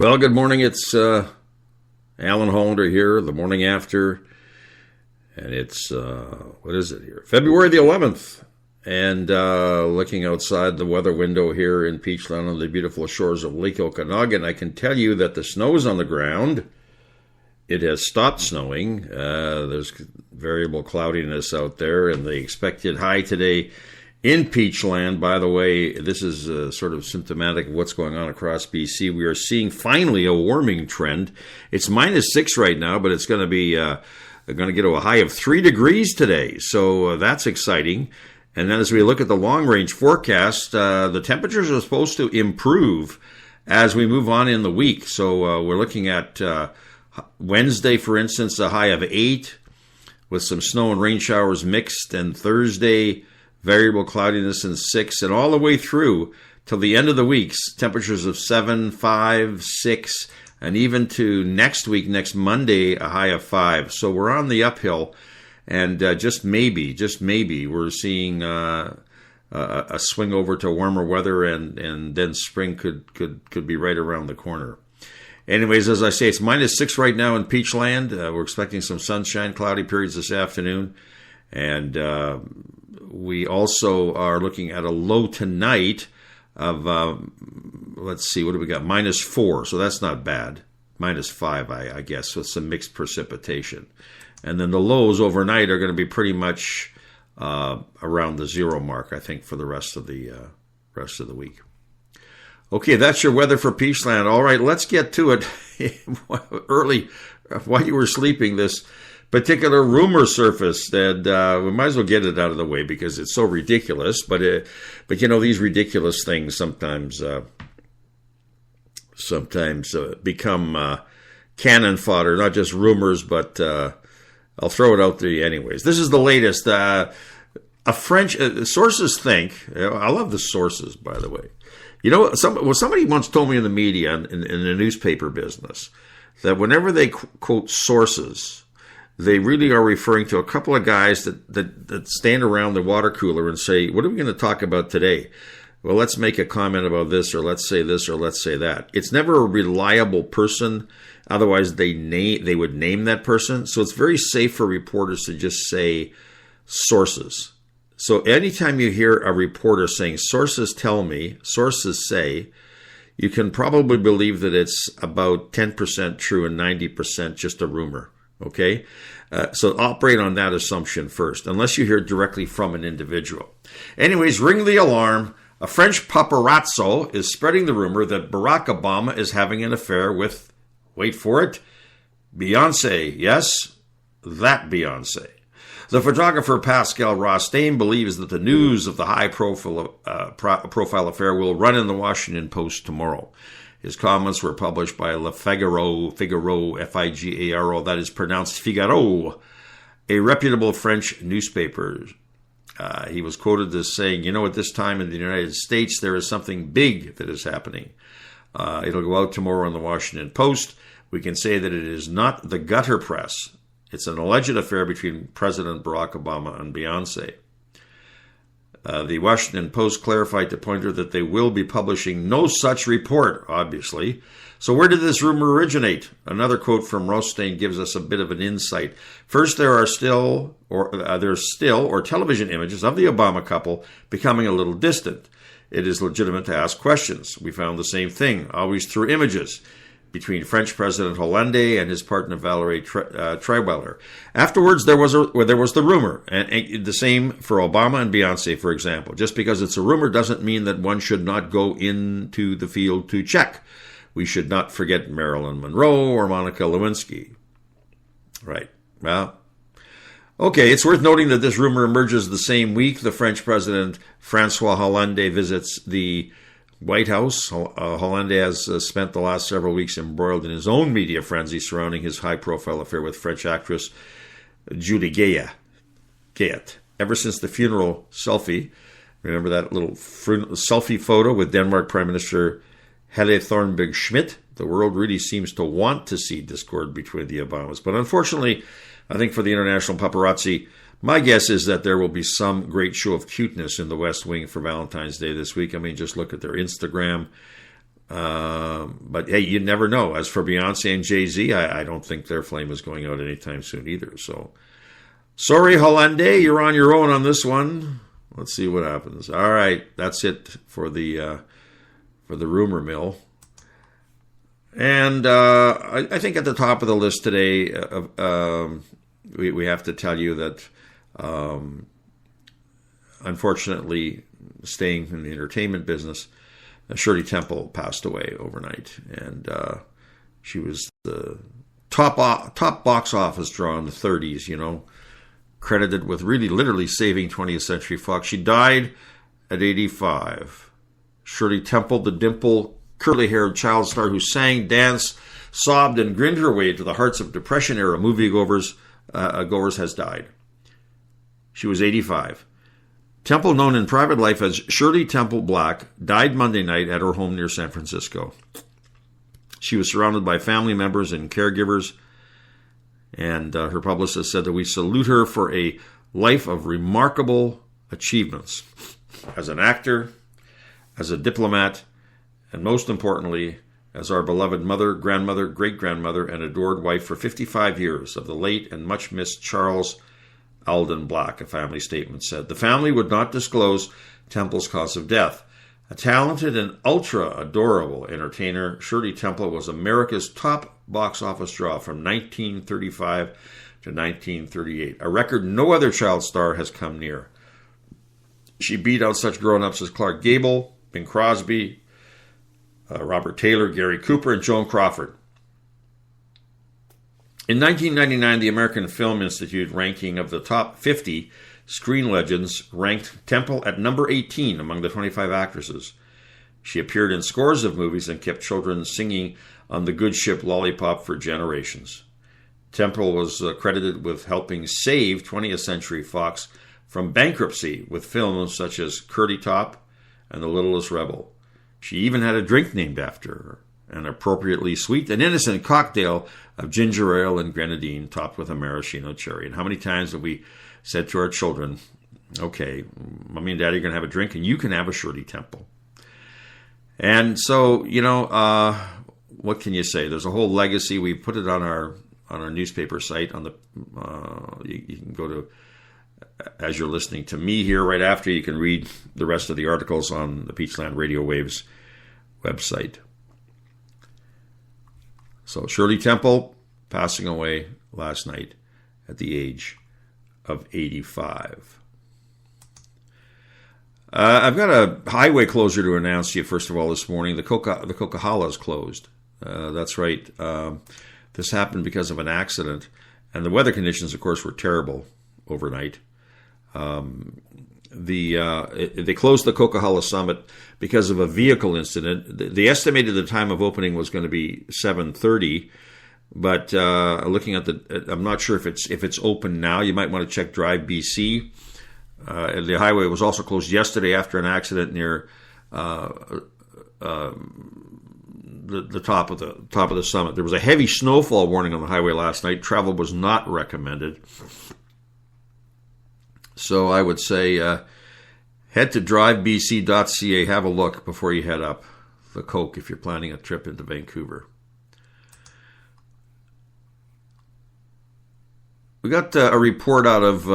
Well, good morning. It's Alan Hollander here, the morning after, and it's, what is it here? February the 11th, and looking outside the weather window here in Peachland on the beautiful shores of Lake Okanagan, I can tell you that the snow is on the ground. It has stopped snowing. There's variable cloudiness out there, and the expected high today in Peachland, by the way, this is sort of symptomatic of what's going on across BC. We are seeing finally a warming trend. It's -6 right now, but it's going to be going to get to a high of 3 degrees today. So that's exciting. And then as we look at the long-range forecast, the temperatures are supposed to improve as we move on in the week. So we're looking at Wednesday, for instance, a high of 8 with some snow and rain showers mixed, and Thursday, variable cloudiness and 6, and all the way through till the end of the week, temperatures of 7, 5, 6, and even to next week, next Monday, a high of 5. So we're on the uphill, and just maybe, we're seeing a swing over to warmer weather, and then spring could be right around the corner. Anyways, as I say, it's -6 right now in Peachland. We're expecting some sunshine, cloudy periods this afternoon, and we also are looking at a low tonight of, let's see, what do we got? -4, so that's not bad. -5, I guess, with some mixed precipitation. And then the lows overnight are going to be pretty much around the 0 mark, I think, for the rest of the week. Okay, that's your weather for Peachland. All right, let's get to it. Early, while you were sleeping, this particular rumor surfaced, and we might as well get it out of the way because it's so ridiculous. But you know, these ridiculous things sometimes become cannon fodder, not just rumors, but I'll throw it out there anyways. This is the latest. A French sources think. I love the sources, by the way. You know, somebody once told me in the media, in the newspaper business, that whenever they quote sources, they really are referring to a couple of guys that stand around the water cooler and say, what are we going to talk about today? Well, let's make a comment about this, or let's say this, or let's say that. It's never a reliable person. Otherwise, they would name that person. So it's very safe for reporters to just say sources. So anytime you hear a reporter saying, sources tell me, sources say, you can probably believe that it's about 10% true and 90% just a rumor. Okay? So operate on that assumption first, unless you hear directly from an individual. Anyways, ring the alarm. A French paparazzo is spreading the rumor that Barack Obama is having an affair with, wait for it, Beyonce. Yes, that Beyonce. The photographer Pascal Rostain believes that the news of the high-profile affair will run in the Washington Post tomorrow. His comments were published by Le Figaro, Figaro, that is pronounced Figaro, a reputable French newspaper. He was quoted as saying, you know, at this time in the United States, there is something big that is happening. It'll go out tomorrow in the Washington Post. We can say that it is not the gutter press. It's an alleged affair between President Barack Obama and Beyonce. The Washington Post clarified to Pointer that they will be publishing no such report, obviously. So where did this rumor originate? Another quote from Rostain gives us a bit of an insight. First, there's still television images of the Obama couple becoming a little distant. It is legitimate to ask questions. We found the same thing, always through images, between French President Hollande and his partner Valérie Trierweiler. Afterwards, there was the rumor, and the same for Obama and Beyonce, for example. Just because it's a rumor doesn't mean that one should not go into the field to check. We should not forget Marilyn Monroe or Monica Lewinsky. Right. Well, okay, it's worth noting that this rumor emerges the same week the French President François Hollande visits the White House. Hollande has spent the last several weeks embroiled in his own media frenzy surrounding his high-profile affair with French actress Julie Gayet. Ever since the funeral selfie, remember that little selfie photo with Denmark Prime Minister Helle Thorning-Schmidt, the world really seems to want to see discord between the Obamas. But unfortunately, I think for the international paparazzi, my guess is that there will be some great show of cuteness in the West Wing for Valentine's Day this week. I mean, just look at their Instagram But hey, you never know. As for Beyonce and Jay-Z, I don't think their flame is going out anytime soon either. So, sorry, Hollande, you're on your own on this one. Let's see what happens. All right, that's it for the rumor mill. And I think at the top of the list today, we have to tell you that, unfortunately, staying in the entertainment business, Shirley Temple passed away overnight, and she was the top box office draw in the 30s, credited with really literally saving 20th Century Fox. She died at 85. Shirley Temple, the dimple, curly-haired child star who sang, danced, sobbed, and grinned her way to the hearts of Depression-era moviegoers, has died. She was 85. Temple, known in private life as Shirley Temple Black, died Monday night at her home near San Francisco. She was surrounded by family members and caregivers, and her publicist said that we salute her for a life of remarkable achievements as an actor, as a diplomat, and most importantly, as our beloved mother, grandmother, great-grandmother, and adored wife for 55 years of the late and much-missed Charles Alden Black, a family statement said. The family would not disclose Temple's cause of death. A talented and ultra-adorable entertainer, Shirley Temple was America's top box office draw from 1935 to 1938, a record no other child star has come near. She beat out such grown-ups as Clark Gable, Bing Crosby, Robert Taylor, Gary Cooper, and Joan Crawford. In 1999, the American Film Institute ranking of the top 50 screen legends ranked Temple at number 18 among the 25 actresses. She appeared in scores of movies and kept children singing on the good ship Lollipop for generations. Temple was credited with helping save 20th Century Fox from bankruptcy with films such as Curly Top and The Littlest Rebel. She even had a drink named after her, an appropriately sweet and innocent cocktail of ginger ale and grenadine topped with a maraschino cherry. And how many times have we said to our children, okay, Mommy and Daddy are going to have a drink and you can have a Shirley Temple. And so, what can you say? There's a whole legacy. We put it on our newspaper site. On the you can go to, as you're listening to me here right after, you can read the rest of the articles on the Peachland Radio Waves website. So Shirley Temple passing away last night at the age of 85. I've got a highway closure to announce to you, first of all, this morning. The Coquihalla is closed. That's right. This happened because of an accident. And the weather conditions, of course, were terrible overnight. They closed the Coquihalla Summit because of a vehicle incident. They estimated the time of opening was going to be 7:30, but looking at I'm not sure if it's open now. You might want to check Drive BC. The highway was also closed yesterday after an accident near the top of the summit. There was a heavy snowfall warning on the highway last night. Travel was not recommended. So I would say head to drivebc.ca, have a look before you head up the Coke if you're planning a trip into Vancouver. We got a report out of,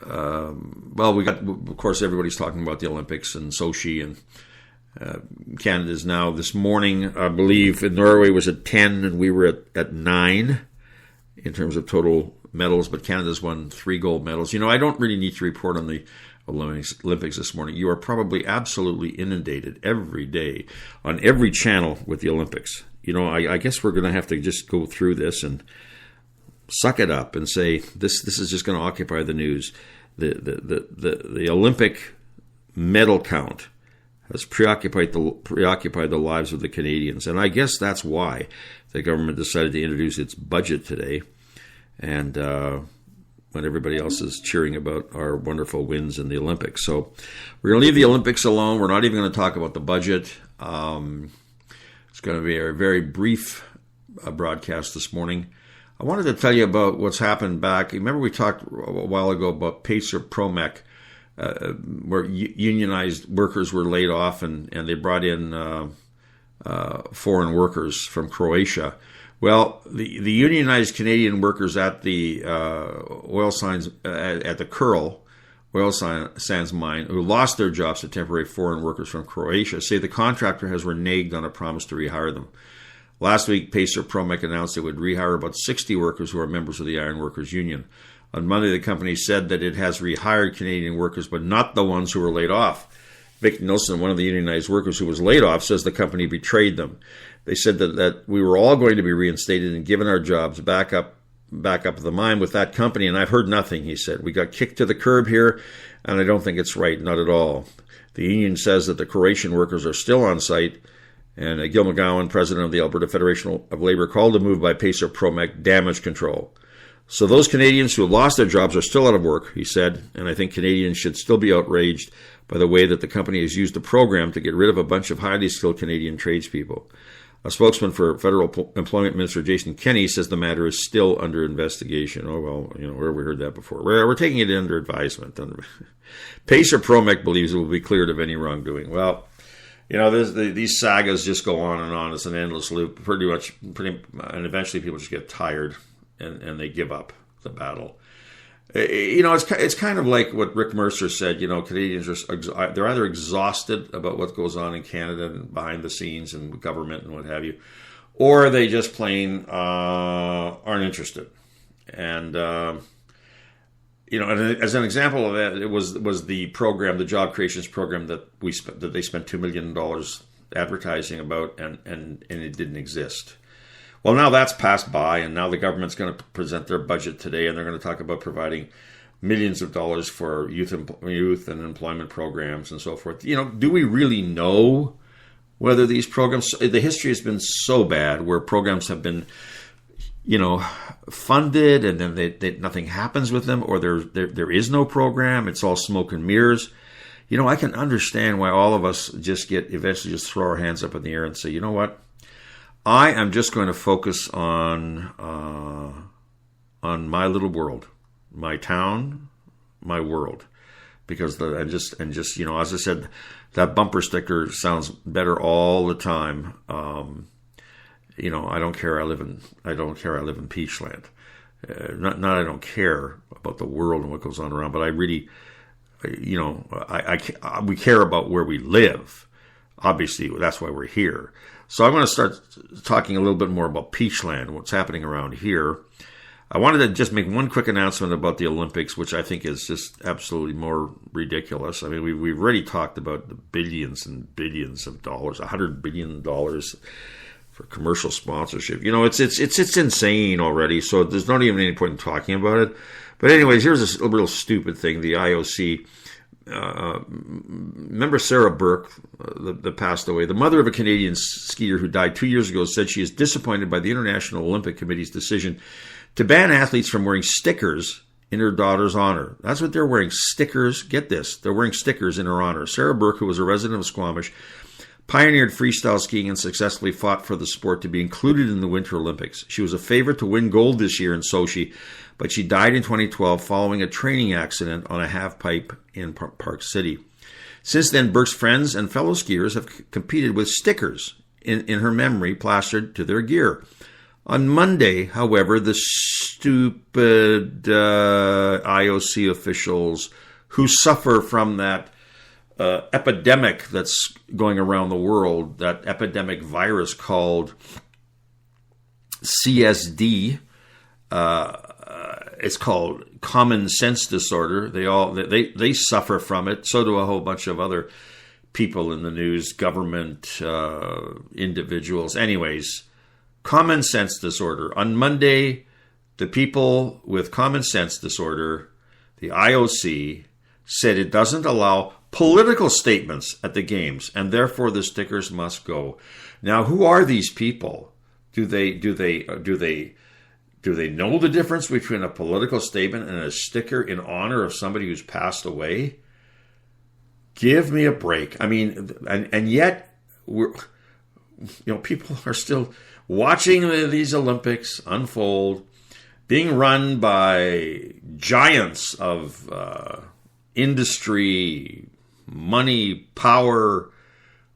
of course, everybody's talking about the Olympics and Sochi, and Canada's now this morning, I believe, in Norway was at 10 and we were at 9 in terms of total medals, but Canada's won 3 gold medals. I don't really need to report on the Olympics this morning. You are probably absolutely inundated every day on every channel with the Olympics. I guess we're going to have to just go through this and suck it up and say this is just going to occupy the news. The Olympic medal count has preoccupied the lives of the Canadians, and I guess that's why the government decided to introduce its budget today. And when everybody else is cheering about our wonderful wins in the Olympics. So we're going to leave the Olympics alone. We're not even going to talk about the budget. It's going to be a very brief broadcast this morning. I wanted to tell you about what's happened back. Remember we talked a while ago about Pacer Promec where unionized workers were laid off, and they brought in foreign workers from Croatia. Well, the unionized Canadian workers at the oil sands at the Curl oil sands mine, who lost their jobs to temporary foreign workers from Croatia, say the contractor has reneged on a promise to rehire them. Last week, Pacer Promec announced it would rehire about 60 workers who are members of the Iron Workers Union. On Monday, the company said that it has rehired Canadian workers, but not the ones who were laid off. Vic Nilsson, one of the unionized workers who was laid off, says the company betrayed them. They said that we were all going to be reinstated and given our jobs back up the mine with that company, and I've heard nothing, he said. We got kicked to the curb here, and I don't think it's right, not at all. The union says that the Croatian workers are still on site, and Gil McGowan, president of the Alberta Federation of Labour, called the move by Pacer Promec damage control. So those Canadians who have lost their jobs are still out of work, he said, and I think Canadians should still be outraged by the way that the company has used the program to get rid of a bunch of highly skilled Canadian tradespeople. A spokesman for Federal Employment Minister Jason Kenney says the matter is still under investigation. Oh, well, where have we heard that before? We're taking it under advisement. Pacer Promec believes it will be cleared of any wrongdoing. Well, these sagas just go on and on. It's an endless loop, pretty much, and eventually people just get tired and they give up the battle. It's kind of like what Rick Mercer said. Canadians they're either exhausted about what goes on in Canada and behind the scenes and government and what have you, or they just plain aren't interested. And and as an example of that, it was the program, the job creations program that they spent $2 million advertising about, and it didn't exist. Well, now that's passed by, and now the government's going to present their budget today, and they're going to talk about providing millions of dollars for youth and employment programs and so forth. Do we really know whether these programs? The history has been so bad where programs have been, funded, and then nothing happens with them, or there is no program. It's all smoke and mirrors. I can understand why all of us eventually just throw our hands up in the air and say, you know what? I am just going to focus on my little world, my town, my world, because as I said, that bumper sticker sounds better all the time. I don't care. I live in Peachland. Not I don't care about the world and what goes on around, but I really, we care about where we live. Obviously, that's why we're here. So I'm going to start talking a little bit more about Peachland, what's happening around here. I wanted to just make one quick announcement about the Olympics, which I think is just absolutely more ridiculous. I mean, we've already talked about the billions and billions of dollars, $100 billion for commercial sponsorship. It's insane already, so there's not even any point in talking about it. But anyways, here's a real stupid thing. The IOC... remember Sarah Burke, that passed away, the mother of a Canadian skier who died 2 years ago, said she is disappointed by the International Olympic Committee's decision to ban athletes from wearing stickers in her daughter's honor. That's what they're wearing, stickers. Get this, they're wearing stickers in her honor. Sarah Burke, who was a resident of Squamish, pioneered freestyle skiing and successfully fought for the sport to be included in the Winter Olympics. She was a favorite to win gold this year in Sochi, but she died in 2012 following a training accident on a half-pipe in Park City. Since then, Burke's friends and fellow skiers have competed with stickers in her memory plastered to their gear. On Monday, however, the stupid IOC officials who suffer from that epidemic that's going around the world, that epidemic virus called CSD, it's called common sense disorder. They suffer from it. So do a whole bunch of other people in the news, government, individuals. Anyways, common sense disorder. On Monday, the people with common sense disorder, the IOC, said it doesn't allow political statements at the games, and therefore the stickers must go. Now, who are these people? Do they know the difference between a political statement and a sticker in honor of somebody who's passed away? Give me a break. I mean, and yet people are still watching these Olympics unfold, being run by giants of industry, money, power.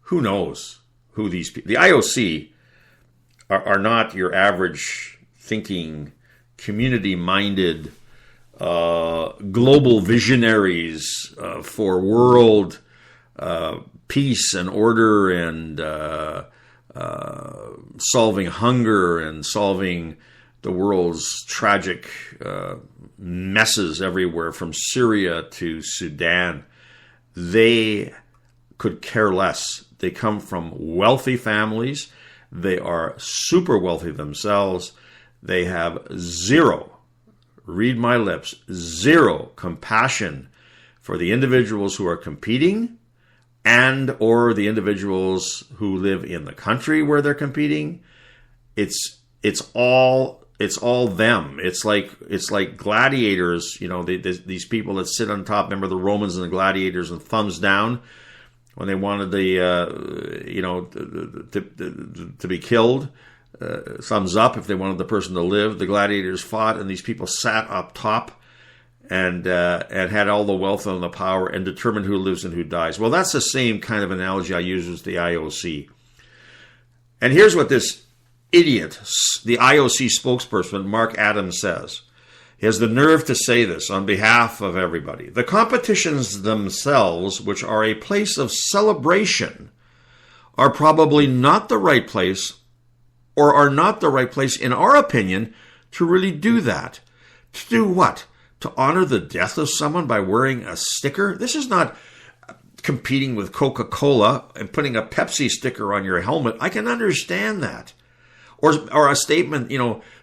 Who knows who these people? The IOC are not your average thinking, community-minded, global visionaries for world peace and order and solving hunger and solving the world's tragic messes everywhere from Syria to Sudan. They could care less. They come from wealthy families. They are super wealthy themselves. They have zero, read my lips, zero compassion for the individuals who are competing and or the individuals who live in the country where they're competing. It's all them. It's like gladiators, these people that sit on top. Remember the Romans and the gladiators and thumbs down when they wanted to be killed. Thumbs up if they wanted the person to live. The gladiators fought, and these people sat up top and had all the wealth and the power and determined who lives and who dies. Well, that's the same kind of analogy I use with the IOC. And here's what this idiot, the IOC spokesperson, Mark Adams, says. He has the nerve to say this on behalf of everybody. The competitions themselves, which are a place of celebration, are probably not the right place, or are not the right place, in our opinion, to really do that. To do what? To honor the death of someone by wearing a sticker? This is not competing with Coca-Cola and putting a Pepsi sticker on your helmet. I can understand that. Or a statement,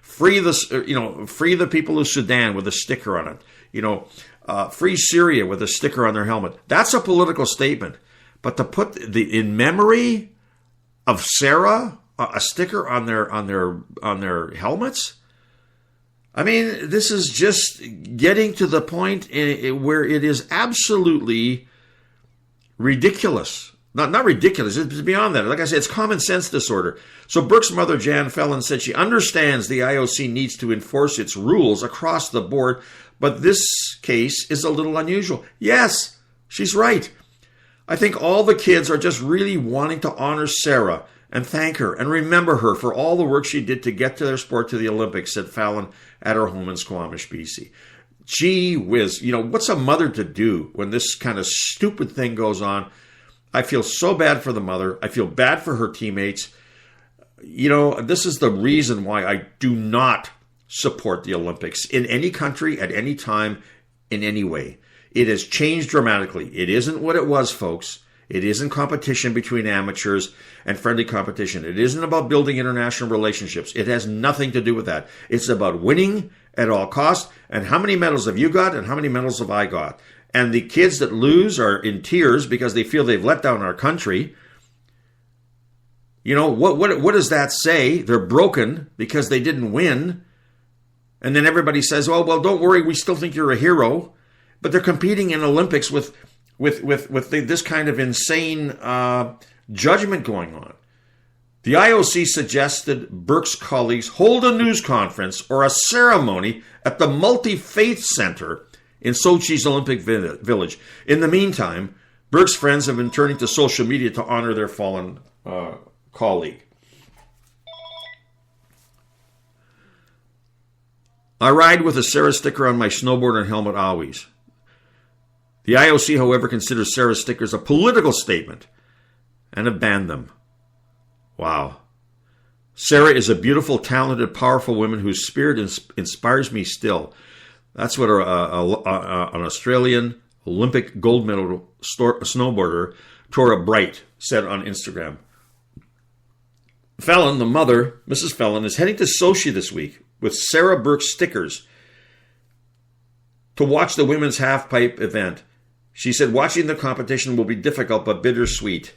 free the people of Sudan with a sticker on it. Free Syria with a sticker on their helmet. That's a political statement. But to put in memory of Sarah a sticker on their helmets. I mean, this is just getting to the point where it is absolutely ridiculous. Not ridiculous, it's beyond that. Like I said, it's common sense disorder. So Burke's mother, Jan Fellon, said she understands the IOC needs to enforce its rules across the board, but this case is a little unusual. Yes, she's right. I think all the kids are just really wanting to honor Sarah and thank her and remember her for all the work she did to get to their sport to the Olympics, said Fallon at her home in Squamish, BC. Gee whiz, what's a mother to do when this kind of stupid thing goes on? I feel so bad for the mother. I feel bad for her teammates. This is the reason why I do not support the Olympics in any country, at any time, in any way. It has changed dramatically. It isn't what it was, folks. It isn't competition between amateurs and friendly competition. It isn't about building international relationships. It has nothing to do with that. It's about winning at all costs. And how many medals have you got and how many medals have I got? And the kids that lose are in tears because they feel they've let down our country. What does that say? They're broken because they didn't win. And then everybody says, well, don't worry, we still think you're a hero. But they're competing in Olympics with this kind of insane judgment going on. The IOC suggested Burke's colleagues hold a news conference or a ceremony at the Multi-Faith Center in Sochi's Olympic Village. In the meantime, Burke's friends have been turning to social media to honor their fallen colleague. I ride with a Sarah sticker on my snowboard and helmet always. The IOC, however, considers Sarah's stickers a political statement and have banned them. Wow. Sarah is a beautiful, talented, powerful woman whose spirit inspires me still. That's what an Australian Olympic gold medal snowboarder, Tora Bright, said on Instagram. Fallon, the mother, Mrs. Fallon, is heading to Sochi this week with Sarah Burke stickers to watch the women's halfpipe event. She said, watching the competition will be difficult but bittersweet.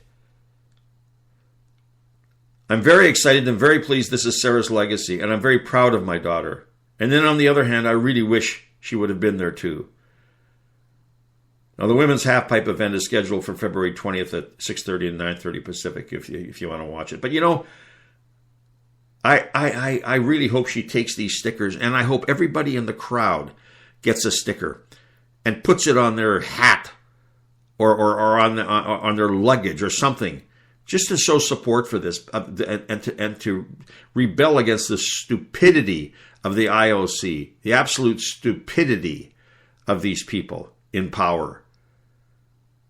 I'm very excited and very pleased this is Sarah's legacy, and I'm very proud of my daughter. And then on the other hand, I really wish she would have been there too. Now, the women's halfpipe event is scheduled for February 20th at 6:30 and 9:30 Pacific if you want to watch it. But I really hope she takes these stickers, and I hope everybody in the crowd gets a sticker. and puts it on their hat or on their luggage or something, just to show support for this and to rebel against the stupidity of the IOC, the absolute stupidity of these people in power.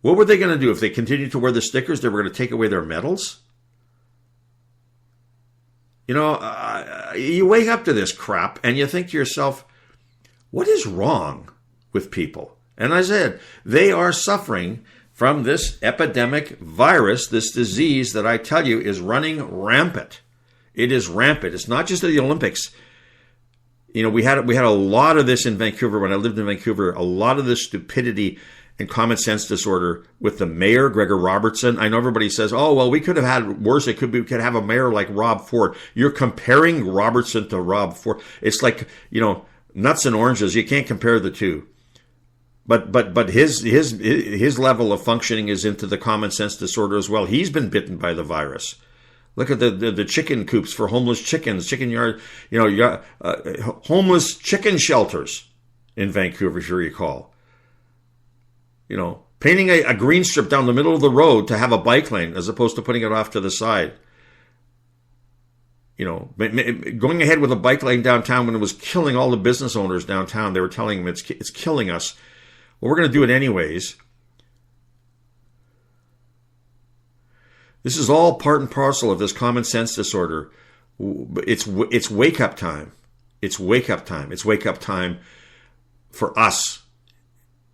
What were they going to do if they continued to wear the stickers? They were going to take away their medals? You know, you wake up to this crap and you think to yourself, what is wrong with people? And I said, they are suffering from this epidemic virus, this disease that I tell you is running rampant. It is rampant. It's not just at the Olympics. You know, we had a lot of this in Vancouver when I lived in Vancouver, a lot of this stupidity and common sense disorder with the mayor, Gregor Robertson. I know everybody says, oh, well, we could have had worse. We could have a mayor like Rob Ford. You're comparing Robertson to Rob Ford. It's like, you know, nuts and oranges. You can't compare the two. But his level of functioning is into the common sense disorder as well. He's been bitten by the virus. Look at the chicken coops for homeless chickens, chicken yard, homeless chicken shelters in Vancouver, if you recall. You know, painting a green strip down the middle of the road to have a bike lane as opposed to putting it off to the side. You know, going ahead with a bike lane downtown when it was killing all the business owners downtown. They were telling them it's killing us. Well, we're going to do it anyways. This is all part and parcel of this common sense disorder. It's wake up time. It's wake up time. It's wake up time for us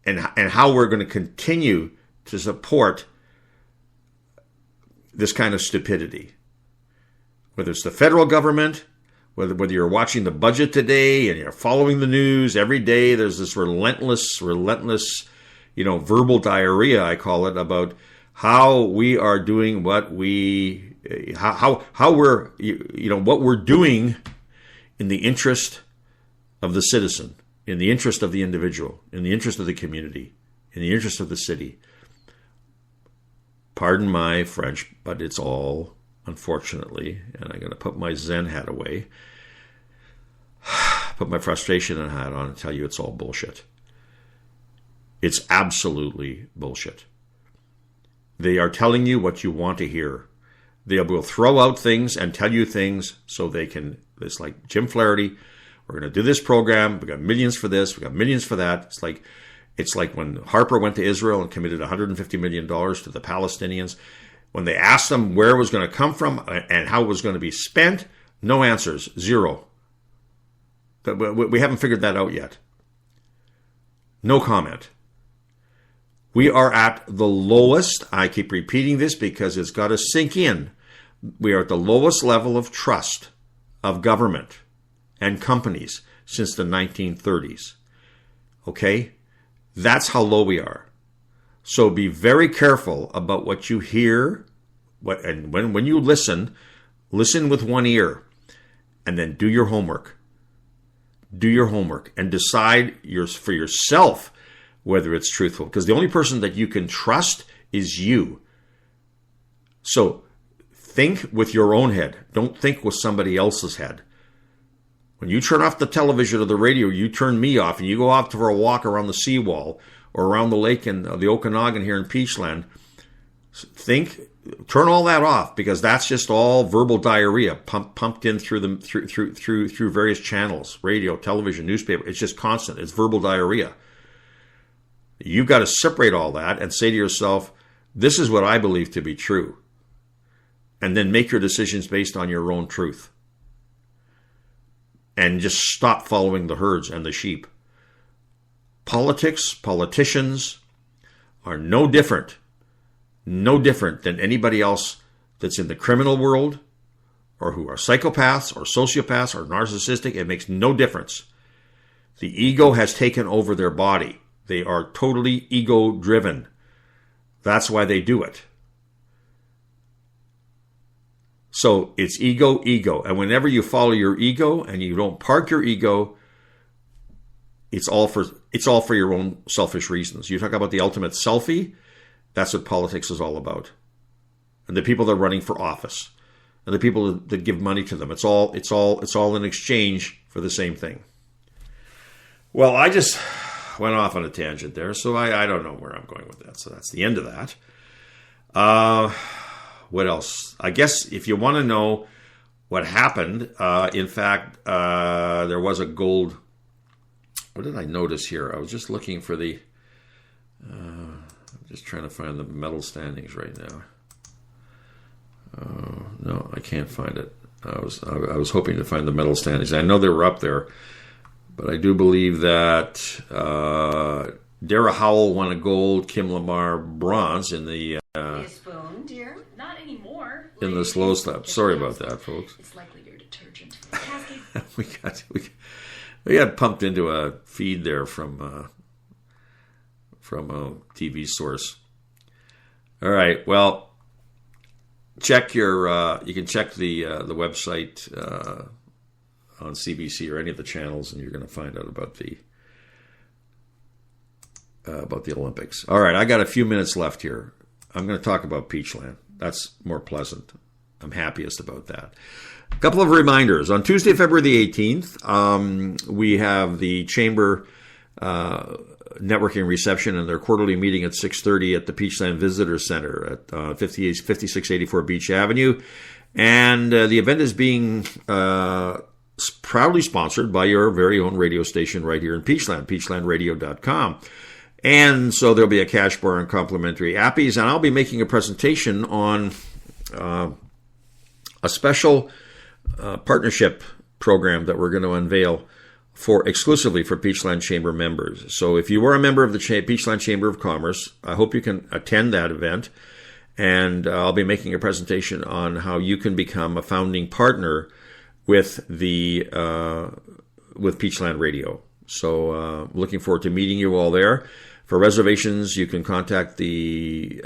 and how we're going to continue to support this kind of stupidity. Whether it's the federal government, whether you're watching the budget today and you're following the news every day, there's this relentless, verbal diarrhea, I call it, about how we are doing what what we're doing in the interest of the citizen, in the interest of the individual, in the interest of the community, in the interest of the city. Pardon my French, but it's all, unfortunately, and I'm going to put my Zen hat away, put my frustration hat on and tell you it's all bullshit. It's absolutely bullshit. They are telling you what you want to hear. They will throw out things and tell you things so they can, it's like Jim Flaherty, we're going to do this program, we got millions for this, we got millions for that. It's like when Harper went to Israel and committed $150 million to the Palestinians. When they asked them where it was going to come from and how it was going to be spent, no answers, zero. We haven't figured that out yet. No comment. We are at the lowest, I keep repeating this because it's got to sink in. We are at the lowest level of trust of government and companies since the 1930s. Okay? That's how low we are. So be very careful about what you hear, and when you listen with one ear, and then do your homework. Do your homework and decide for yourself whether it's truthful. Because the only person that you can trust is you. So think with your own head. Don't think with somebody else's head. When you turn off the television or the radio, you turn me off and you go off for a walk around the seawall or around the lake in the Okanagan here in Peachland, turn all that off, because that's just all verbal diarrhea pumped in through various channels, radio, television, newspaper. It's just constant. It's verbal diarrhea. You've got to separate all that and say to yourself, this is what I believe to be true. And then make your decisions based on your own truth. And just stop following the herds and the sheep. Politicians are no different than anybody else that's in the criminal world or who are psychopaths or sociopaths or narcissistic. It makes no difference. The ego has taken over their body. They are totally ego-driven. That's why they do it. So it's ego. And whenever you follow your ego and you don't park your ego, it's all for your own selfish reasons. You talk about the ultimate selfie, that's what politics is all about. And the people that are running for office and the people that give money to them, it's all in exchange for the same thing. Well, went off on a tangent there, so I don't know where I'm going with that. So that's the end of that. What else? I guess if you want to know what happened, in fact, there was a gold. What did I notice here? I was just looking for the. I'm just trying to find the medal standings right now. No, I can't find it. I was hoping to find the medal standings. I know they were up there, but I do believe that Dara Howell won a gold, Kim Lamar bronze in the. Spoon, dear. Not anymore. In the slow step. Sorry about that, folks. It's likely your detergent. we got pumped into a feed there from a TV source. All right. Well, check your. You can check the website on CBC or any of the channels, and you're going to find out about the Olympics. All right. I got a few minutes left here. I'm going to talk about Peachland. That's more pleasant. I'm happiest about that. A couple of reminders. On Tuesday, February the 18th, we have the Chamber networking reception and their quarterly meeting at 6:30 at the Peachland Visitor Center at 5684 Beach Avenue. And the event is being proudly sponsored by your very own radio station right here in Peachland, peachlandradio.com. And so there'll be a cash bar and complimentary appies. And I'll be making a presentation on a special partnership program that we're going to unveil exclusively for Peachland Chamber members. So if you are a member of the Peachland Chamber of Commerce, I hope you can attend that event. And I'll be making a presentation on how you can become a founding partner with Peachland Radio. So looking forward to meeting you all there. For reservations, you can contact the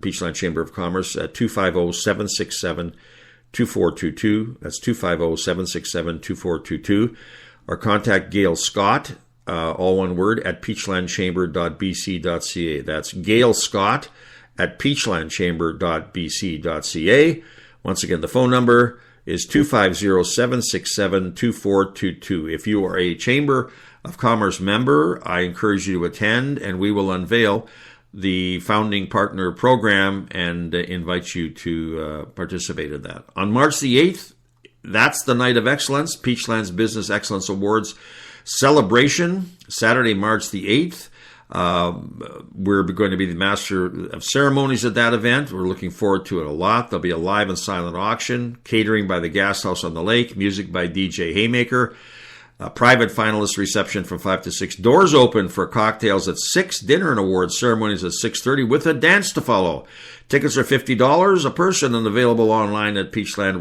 Peachland Chamber of Commerce at 250-767-2422. That's 250-767-2422. Or contact Gail Scott, all one word, at peachlandchamber.bc.ca. That's Gail Scott at peachlandchamber.bc.ca. Once again, the phone number is 250-767-2422. If you are a Chamber of Commerce member, I encourage you to attend, and we will unveil the founding partner program and invite you to participate in that. On March the 8th, that's the Night of Excellence, Peachland's Business Excellence Awards celebration, Saturday, March the 8th. We're going to be the master of ceremonies at that event. We're looking forward to it a lot. There'll be a live and silent auction, catering by the Gas House on the Lake, music by DJ Haymaker, a private finalist reception from 5 to 6. Doors open for cocktails at 6, dinner and awards ceremonies at 6:30 with a dance to follow. Tickets are $50 a person and available online at Peachland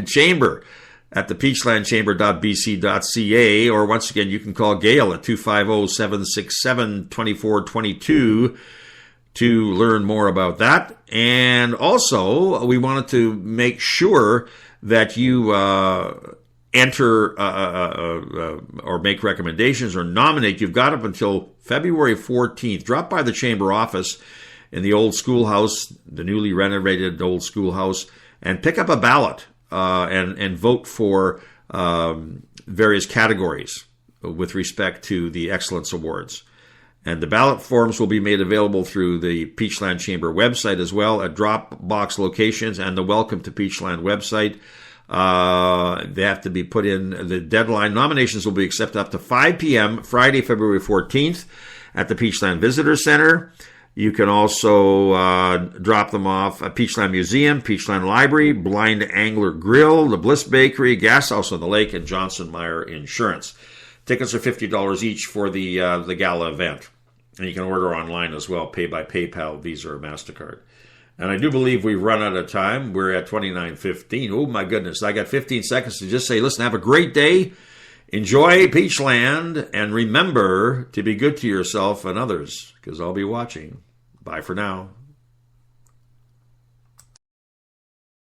Chamber at the peachlandchamber.bc.ca, or once again, you can call Gail at 250-767-2422 to learn more about that. And also, we wanted to make sure that you enter or make recommendations or nominate. You've got up until February 14th. Drop by the Chamber office in the old schoolhouse, the newly renovated old schoolhouse, and pick up a ballot and vote for various categories with respect to the Excellence Awards. And the ballot forms will be made available through the Peachland Chamber website as well at drop-box locations and the Welcome to Peachland website. They have to be put in. The deadline nominations will be accepted up to 5 p.m. Friday, February 14th at the Peachland Visitor Center. You can also drop them off at Peachland Museum, Peachland Library, Blind Angler Grill, the Bliss Bakery, Gas House on the Lake, and Johnson Meyer Insurance. Tickets are $50 each for the gala event. And you can order online as well, pay by PayPal, Visa, or MasterCard. And I do believe we've run out of time. We're at 29:15. Oh, my goodness. I got 15 seconds to just say, listen, have a great day. Enjoy Peachland. And remember to be good to yourself and others, because I'll be watching. Bye for now.